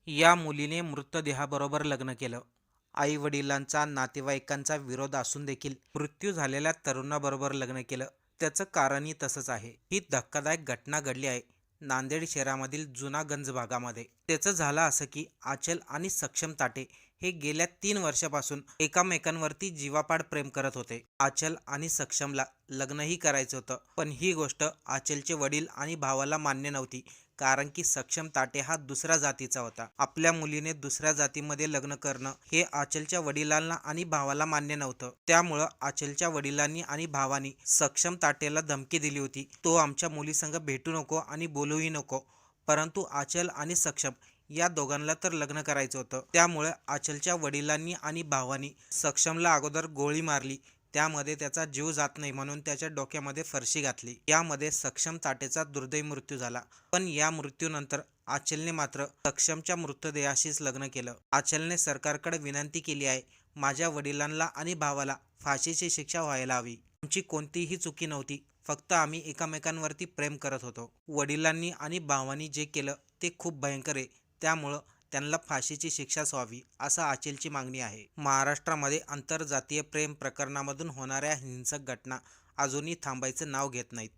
या मुलीने मृतदेहाबरोबर लग्न केलं. आई वडिलांचा नातेवाईकांचा विरोध असून देखील मृत्यू झालेल्या तरुणाबरोबर लग्न केलं. त्याचं कारणही तसंच आहे. ही धक्कादायक घटना घडली आहे नांदेड शहरामधील जुना गंज भागामध्ये. त्याचं झालं असं की आचल आणि सक्षम ताटे हे गेल्या 3 वर्षापासून एकामेकांवरती जीवापाड प्रेम करत होते. आचल आणि सक्षमला लग्नही करायचं होतं, पण ही गोष्ट आचलचे वडील आणि भावाला मान्य नव्हती. कारण की सक्षम ताटे हा दुसऱ्या जातीचा होता. आपल्या मुलीने दुसऱ्या जातीमध्ये लग्न करणं हे आचलच्या वडिलांना आणि भावाला मान्य नव्हतं. त्यामुळं आचलच्या वडिलांनी आणि भावानी सक्षम ताटेला धमकी दिली होती, तो आमच्या मुलीसंग भेटू नको आणि बोलूही नको. परंतु आचल आणि सक्षम या दोघांना तर लग्न करायचं होतं. त्यामुळे आचलच्या वडिलांनी आणि भावानी सक्षमला अगोदर गोळी मारली. त्यामध्ये त्याचा जीव जात नाही म्हणून त्याच्या डोक्यामध्ये फरशी घातली. यामध्ये सक्षम ताटेचा दुर्दैवी मृत्यू झाला. पण या मृत्यूनंतर आचलने मात्र सक्षमच्या मृतदेहाशीच लग्न केलं. आचलने सरकारकडे विनंती केली आहे, माझ्या वडिलांना आणि भावाला फाशीची शिक्षा व्हायला हवी. आमची कोणतीही चुकी नव्हती, फक्त आम्ही एकमेकांवरती प्रेम करत होतो. वडिलांनी आणि भावांनी जे केलं ते खूप भयंकर आहे. त्यामुळं त्यांना फाशीची शिक्षाच व्हावी असं आचलची मागणी आहे. महाराष्ट्रामध्ये आंतरजातीय प्रेम प्रकरणामधून होणाऱ्या हिंसक घटना अजूनही थांबायचं नाव घेत नाहीत.